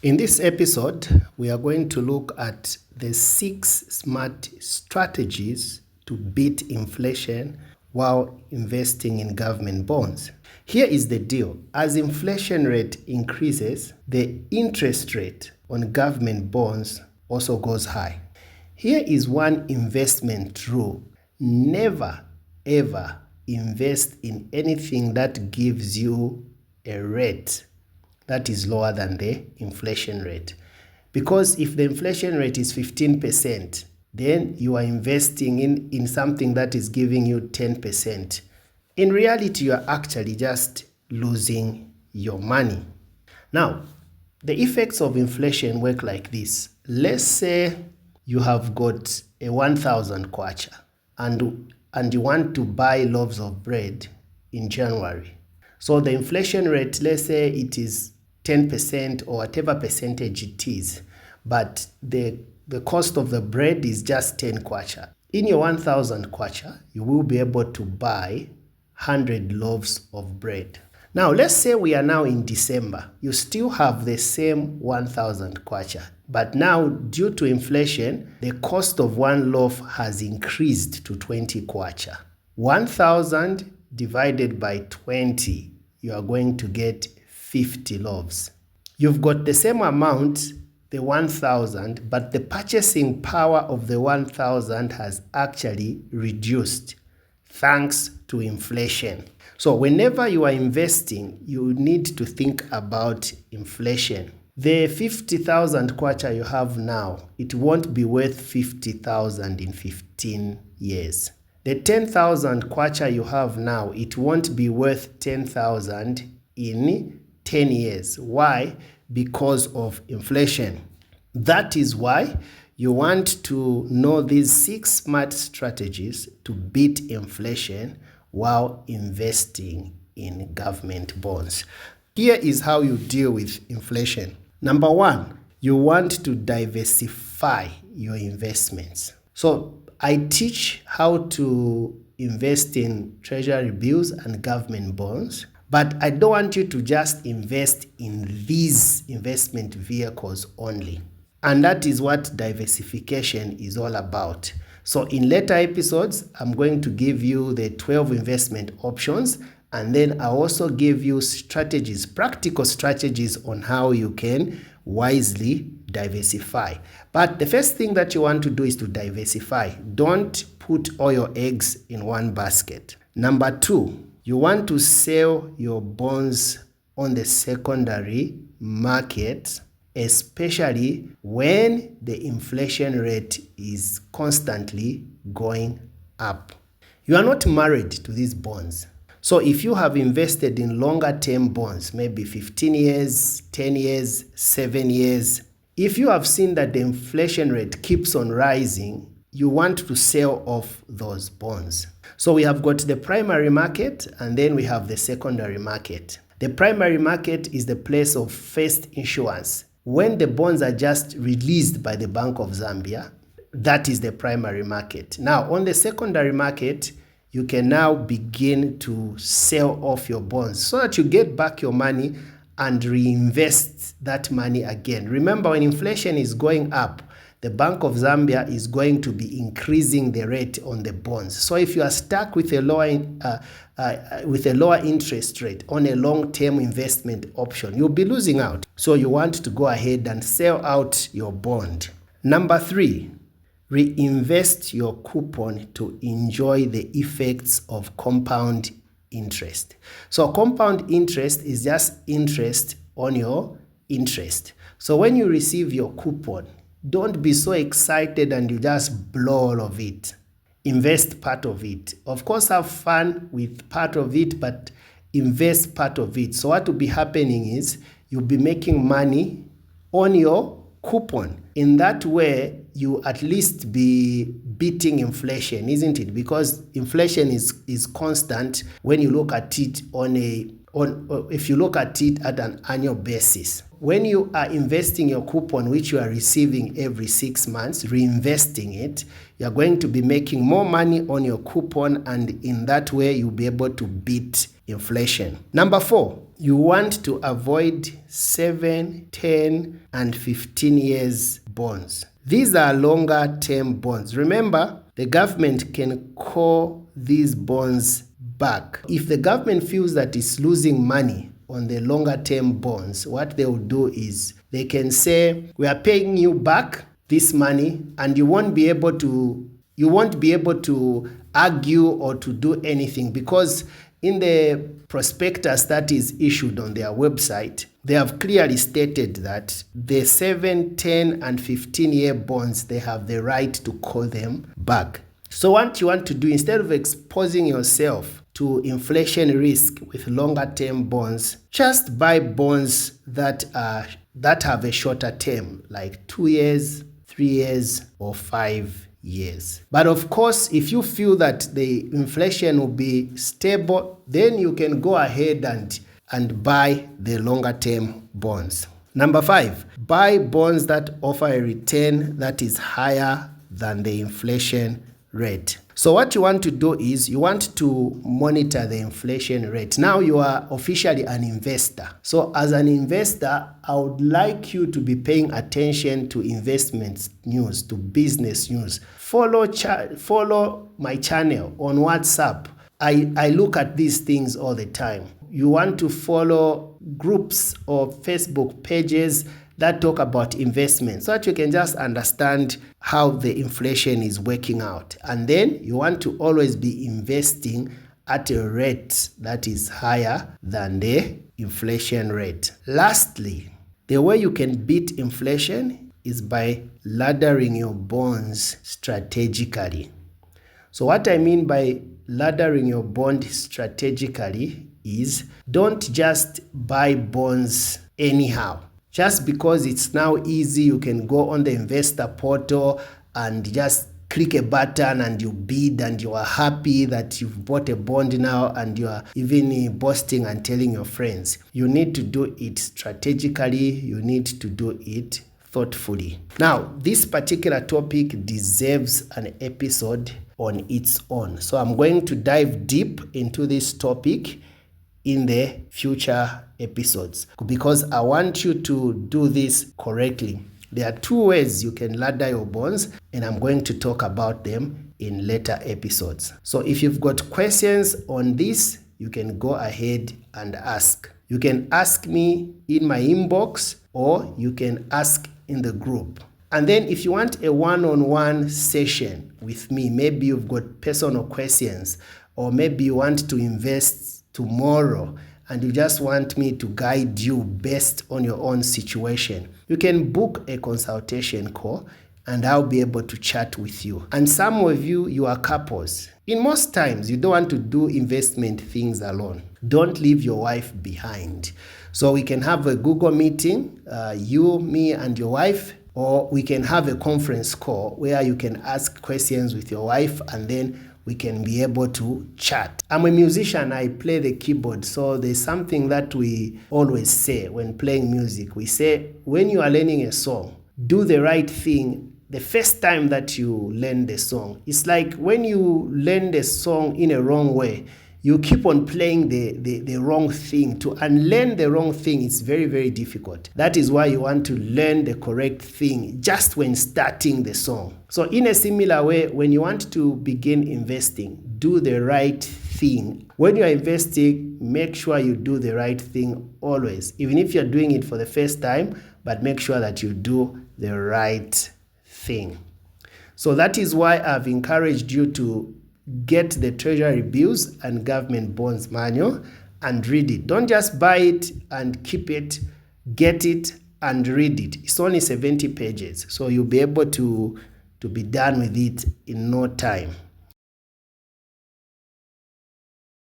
In this episode, we are going to look at the 6 smart strategies to beat inflation while investing in government bonds. Here is the deal. As inflation rate increases, the interest rate on government bonds also goes high. Here is one investment rule. Never, ever invest in anything that gives you a rate that is lower than the inflation rate. Because if the inflation rate is 15%, then you are investing in something that is giving you 10%. In reality, you are actually just losing your money. Now, the effects of inflation work like this. Let's say you have got a 1,000 kwacha and you want to buy loaves of bread in January. So the inflation rate, let's say it is 10% or whatever percentage it is, but the cost of the bread is just 10 kwacha. In your 1,000 kwacha, you will be able to buy 100 loaves of bread. Now, let's say we are now in December. You still have the same 1,000 kwacha, but now due to inflation, the cost of one loaf has increased to 20 kwacha. 1,000 divided by 20, you are going to get 50 loaves. You've got the same amount, the 1,000, but the purchasing power of the 1,000 has actually reduced thanks to inflation. So whenever you are investing, you need to think about inflation. The 50,000 kwacha you have now, it won't be worth 50,000 in 15 years. The 10,000 kwacha you have now, it won't be worth 10,000 in 10 years. Why? Because of inflation. That is why you want to know these 6 smart strategies to beat inflation while investing in government bonds. Here is how you deal with inflation. Number 1, you want to diversify your investments. So I teach how to invest in treasury bills and government bonds, but I don't want you to just invest in these investment vehicles only. And that is what diversification is all about. So in later episodes, I'm going to give you the 12 investment options, and then I'll also give you strategies, practical strategies on how you can wisely diversify. But the first thing that you want to do is to diversify. Don't put all your eggs in one basket. Number 2, you want to sell your bonds on the secondary market, especially when the inflation rate is constantly going up. You are not married to these bonds. So if you have invested in longer term bonds, maybe 15 years, 10 years, 7 years, if you have seen that the inflation rate keeps on rising, you want to sell off those bonds. So we have got the primary market and then we have the secondary market. The primary market is the place of first issuance. When the bonds are just released by the Bank of Zambia, that is the primary market. Now, on the secondary market, you can now begin to sell off your bonds so that you get back your money and reinvest that money again. Remember, when inflation is going up, the Bank of Zambia is going to be increasing the rate on the bonds. So if you are stuck with a lower interest rate on a long-term investment option, you'll be losing out. So you want to go ahead and sell out your bond. Number 3, reinvest your coupon to enjoy the effects of compound interest. So compound interest is just interest on your interest. So when you receive your coupon, don't be so excited and you just blow all of it. Invest part of it. Of course, have fun with part of it, but invest part of it. So what will be happening is you'll be making money on your coupon. In that way, you at least be beating inflation, isn't it? Because inflation is constant when you look at it if you look at it at an annual basis. When you are investing your coupon, which you are receiving every 6 months, reinvesting it, you are going to be making more money on your coupon, and in that way, you'll be able to beat inflation. Number 4, you want to avoid 7, 10, and 15 years bonds. These are longer term bonds. Remember, the government can call these bonds back. If the government feels that it's losing money on the longer term bonds, what they will do is they can say, we are paying you back this money, and you won't be able to argue or to do anything, because in the prospectus that is issued on their website, they have clearly stated that the 7, 10, and 15-year bonds, they have the right to call them back. So what you want to do, instead of exposing yourself to inflation risk with longer term bonds, just buy bonds that have a shorter term, like 2 years, 3 years, or 5 years. But of course, if you feel that the inflation will be stable, then you can go ahead and buy the longer term bonds. Number 5, buy bonds that offer a return that is higher than the inflation rate. So what you want to do is you want to monitor the inflation rate. Now you are officially an investor. So as an investor, I would like you to be paying attention to investment news, to business news. Follow my channel on WhatsApp. I look at these things all the time. You want to follow groups or Facebook pages that talk about investment, so that you can just understand how the inflation is working out. And then you want to always be investing at a rate that is higher than the inflation rate. Lastly, the way you can beat inflation is by laddering your bonds strategically. So what I mean by laddering your bond strategically is, don't just buy bonds anyhow. Just because it's now easy, you can go on the investor portal and just click a button and you bid, and you are happy that you've bought a bond now, and you are even boasting and telling your friends. You need to do it strategically. You need to do it thoughtfully. Now, this particular topic deserves an episode on its own. So I'm going to dive deep into this topic in the future episodes, because I want you to do this correctly. There are 2 ways you can ladder your bonds, and I'm going to talk about them in later episodes. So if you've got questions on this, you can go ahead and ask. You can ask me in my inbox, or you can ask in the group. And then if you want a one-on-one session with me, maybe you've got personal questions, or maybe you want to invest tomorrow and you just want me to guide you based on your own situation, you can book a consultation call and I'll be able to chat with you. And some of you are couples. In most times, you don't want to do investment things alone. Don't leave your wife behind. So we can have a Google meeting, you, me, and your wife, or we can have a conference call where you can ask questions with your wife, and then we can be able to chat. I'm a musician, I play the keyboard, so there's something that we always say when playing music. We say, when you are learning a song, do the right thing the first time that you learn the song. It's like when you learn the song in a wrong way, you keep on playing the wrong thing. To unlearn the wrong thing is very, very difficult. That is why you want to learn the correct thing just when starting the song. So in a similar way, when you want to begin investing, do the right thing. When you are investing, make sure you do the right thing always, even if you're doing it for the first time, but make sure that you do the right thing. So that is why I've encouraged you to get the Treasury bills and government bonds manual and read it. Don't just buy it and keep it. Get it and read it. It's only 70 pages, so you'll be able to be done with it in no time.